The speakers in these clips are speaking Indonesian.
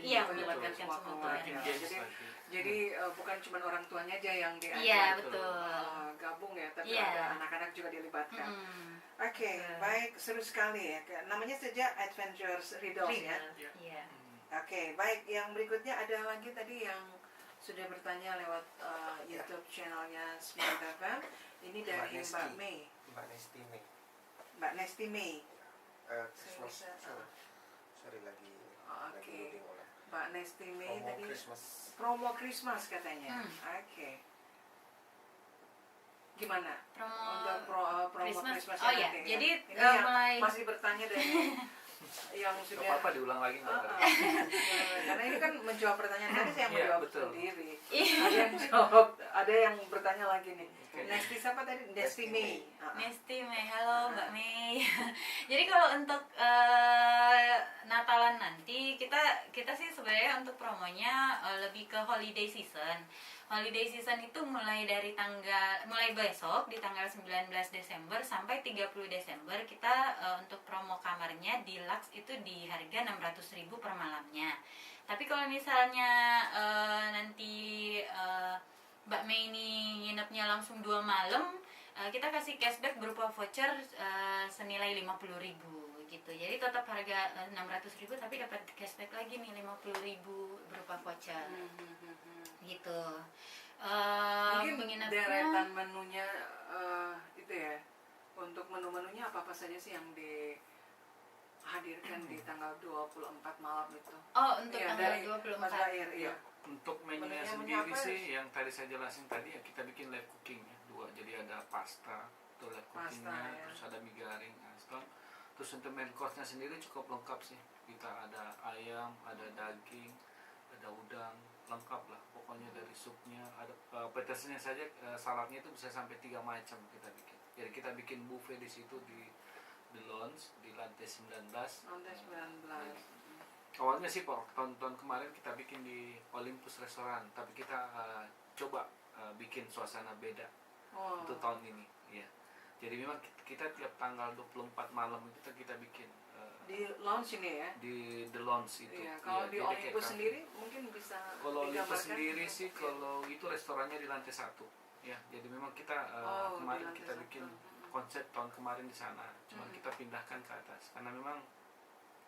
Iya, Betul, melibatkan semua semua keluarga. keluarga. Jadi bukan cuma orang tuanya aja yang diajak Iya, betul. gabung ya, tapi Iya. ada anak-anak juga dilibatkan. Mm-mm. Oke, Betul. baik, seru sekali ya. Namanya saja Adventures Riddles ya. Iya. Oke, baik. Yang berikutnya ada lagi tadi yang sudah bertanya lewat YouTube channelnya Smart FM. Ini dari Mbak May. Mbak Nesti May. Mbak Nesti May. Christmas. Sorry lagi. Oke. loading ulang. Mbak Nesti May Promo tadi Christmas. promo Christmas katanya. Oke. Gimana? Untuk promo Christmas. Christmas Oh iya, nanti, ya? jadi Ini yang mulai masih bertanya dari yang Gak sudah apa-apa diulang lagi nggak apa-apa. karena ini kan menjawab pertanyaan tadi saya Iya, menjawab betul. sendiri. Iya. Ada yang jawab, ada yang bertanya lagi nih. Oke. Nesti siapa tadi? Nesti May. Nesti May, halo Mbak May. Jadi kalau untuk Natalan nanti kita sih sebenarnya untuk promonya lebih ke holiday season. Holiday season itu mulai besok di tanggal 19 Desember sampai 30 Desember kita untuk promo kamarnya di Lux itu di harga 600.000 per malamnya. Tapi kalau misalnya nanti Mbak May ini nginepnya langsung 2 malam, kita kasih cashback berupa voucher senilai 50.000 gitu. Jadi tetap harga 600.000 tapi dapat cashback lagi nih 50.000 berupa voucher. Gitu. Mungkin Menginapnya deretan menunya itu ya. Untuk menu-menunya apa saja sih yang dihadirkan di tanggal 24 malam itu? untuk Iya, tanggal dari 24. Mas Zahir, iya. Untuk menunya Menunya sendiri apa? sih yang tadi saya jelasin tadi ya kita bikin live cooking ya 2. Jadi ada pasta, itu live cookingnya, Pasta, ya. terus ada mie garing. Nah, terus untuk main course-nya sendiri cukup lengkap sih. Kita ada ayam, ada daging, ada udang, lengkap lah. Pokoknya dari supnya, ada petisnya saja, saladnya itu bisa sampai 3 macam kita bikin. Jadi kita bikin buffet di situ di The Lounge di lantai 19. Lantai 19. Awalnya sih tahun-tahun kemarin kita bikin di Olympus Restoran, tapi kita coba bikin suasana beda untuk tahun ini. Ya. Jadi memang kita tiap tanggal 24 malam itu kita bikin Di lounge ini ya? di The Lounge itu. Iya, kalau di jadi kayak Olympus cafe. sendiri mungkin bisa Kalau Olympus digambarkan? sendiri sih, Iya. kalau itu restorannya di lantai 1. Ya, jadi memang kita Oh, di kemarin lantai kita 1. bikin konsep tahun kemarin di sana, cuma kita pindahkan ke atas karena memang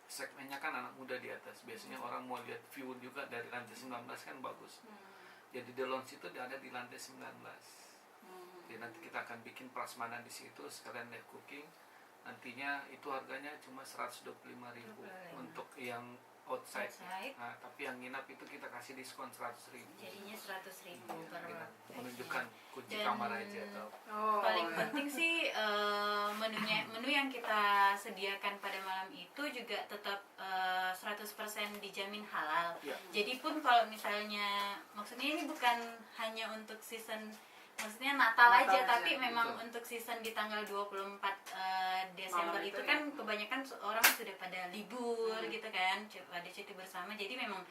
segmennya kan anak muda di atas. Biasanya orang mau lihat view juga dari lantai 19 kan bagus. Jadi The Lounge itu ada di lantai 19. Jadi nanti kita akan bikin prasmanan di situ sekalian live cooking. Nantinya itu harganya cuma 125.000 untuk yang outside. Nah, tapi yang nginap itu kita kasih diskon 100.000. Jadinya 100.000 per Dengan menunjukkan kunci Dan kamar aja atau paling penting sih menu yang kita sediakan pada malam itu juga tetap 100% dijamin halal. Ya. Jadi pun kalau misalnya maksudnya ini bukan hanya untuk season maksudnya Natal aja, aja, tapi memang betul. untuk season di tanggal 24 Desember Malam itu itu kan ya. kebanyakan orang sudah pada libur gitu kan, pada cuti bersama. Jadi memang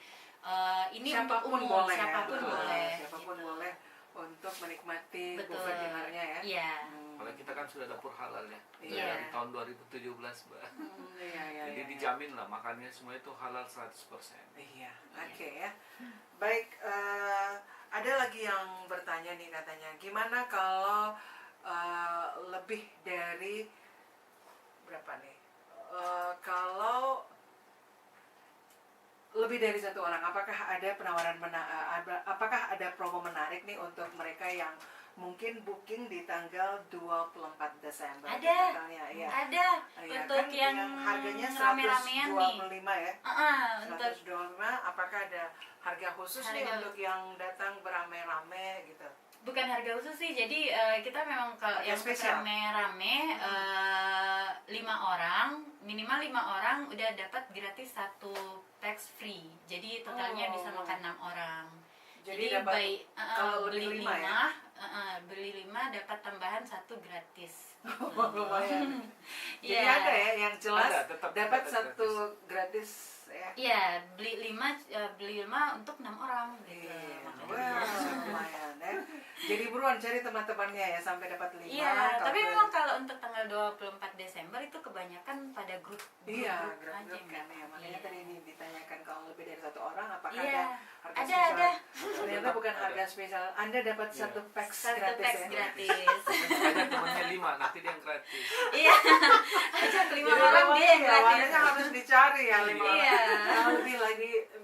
ini siapapun untuk umum, boleh siapapun ya. boleh. Siapapun gitu. boleh untuk menikmati Betul. buffet dinnernya ya. Iya. Apalagi kita kan sudah dapur halal ya. Iya. Dari tahun 2017, Mbak. Iya. Jadi dijamin lah makannya semua itu halal 100%. Iya, oke ya. Baik, ada lagi yang bertanya nih katanya, gimana kalau lebih dari berapa nih? Kalau lebih dari 1 orang, apakah ada penawaran apakah ada promo menarik nih untuk mereka yang mungkin booking di tanggal 24 Desember? Ada. Katanya, ya. Ada Ya, untuk kan yang harganya rame-ramean nih. 125 ya. Untuk 125, apakah ada harga khusus nih Harga- untuk yang datang beramai-ramai gitu? bukan harga khusus sih, jadi kita memang kalau Harga yang spesial. rame-rame 5 orang, minimal 5 orang udah dapat gratis 1 tax free. Jadi totalnya bisa makan 6 orang. Jadi dapat kalau beli lebih 5 ya? beli 5 dapat tambahan 1 gratis. Lumayan. Jadi Iya. ada ya yang jelas Ada, tetap dapat dapat 1 gratis ya. Iya, beli 5 untuk 6 orang gitu. Iya, Makanya wah, lumayan ya. Jadi buruan cari teman-temannya ya sampai dapat 5. Iya, tapi memang kalau untuk tanggal 24 Desember itu kebanyakan pada grup iya, grup aja, grup kan ya. Makanya Iya. tadi ini ditanyakan kalau lebih dari 1 orang apakah Iya, ada harga ada spesial. ada Ternyata bukan harga spesial. Anda dapat Iya. 1 pack satu gratis packs ya. gratis. Ada temennya 5, nanti dia yang gratis. Iya, ajak 5 Jadi orang memang dia yang iya, gratis. makanya harus dicari ya 5 orang. Iya. Nah,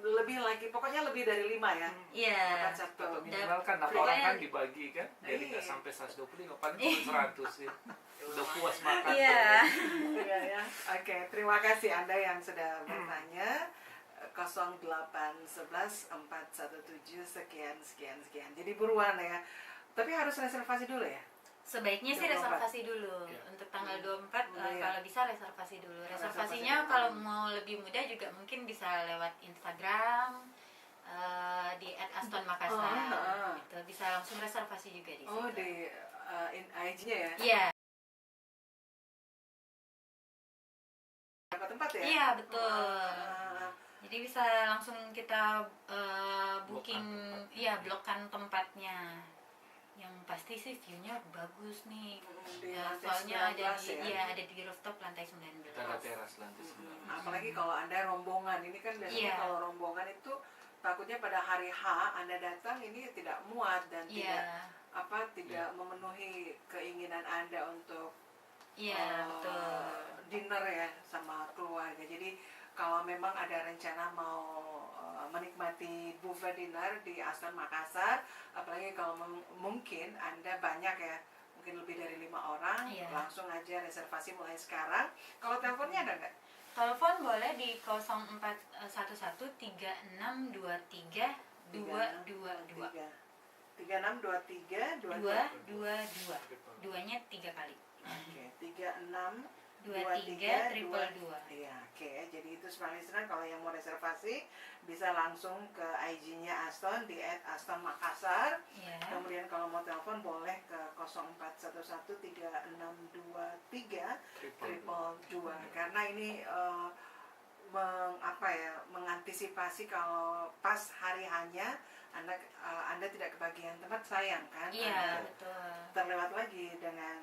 lebih lagi pokoknya lebih dari 5 ya. Iya. Dapat 1. Atau minimal kan 6 Pokoknya- orang kan dibagi kan, jadi nggak Iya. sampai 125, paling cuma 100 ya. Udah puas makan. Iya. Iya ya. Oke, terima kasih Anda yang sudah bertanya. 0811 417 sekian. Jadi buruan ya. Tapi harus reservasi dulu ya. Sebaiknya sih 24. reservasi dulu. Iya. Untuk tanggal 24 Iya. kalau bisa reservasi dulu. Reservasi Reservasinya dulu. kalau mau lebih mudah juga mungkin bisa lewat Instagram di @astonmakassar. Oh, Gitu. Bisa langsung reservasi juga di situ. Oh, di IG-nya ya. Iya, Dapat tempat ya? iya betul. Ah, Jadi bisa langsung kita booking, Blokkan tempat. iya blokkan tempatnya. Yang pasti sih view-nya bagus nih. di Ya, lantai soalnya ada 19 di ya. iya ada di rooftop lantai 19. Kita ada teras lantai 9. Apalagi kalau Anda rombongan, ini kan biasanya Iya. kalau rombongan itu takutnya pada hari H Anda datang ini tidak muat dan tidak Iya. tidak memenuhi keinginan Anda untuk Iya, betul. dinner ya sama keluarga. Jadi kalau memang ada rencana mau menikmati buffet dinner di Aston Makassar, apalagi kalau mungkin Anda banyak ya, mungkin lebih dari 5 orang, Iya. langsung aja reservasi mulai sekarang. Kalau teleponnya ada nggak? Telepon boleh di 04113623 222. 3623 222. Duanya 3 kali. Oke, 36 23 triple 2. Iya, oke. Jadi itu semua listener kalau yang mau reservasi bisa langsung ke IG-nya Aston di @astonmakassar. Iya. Kemudian kalau mau telepon boleh ke 04113623 triple 2 karena ini mengantisipasi kalau pas hari hanya Anda tidak kebagian tempat, sayang kan? Iya, Anda betul. terlewat lagi dengan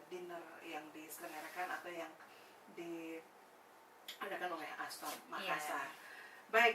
dinner yang diselenggarakan atau yang diadakan oleh Aston Makassar. Baik,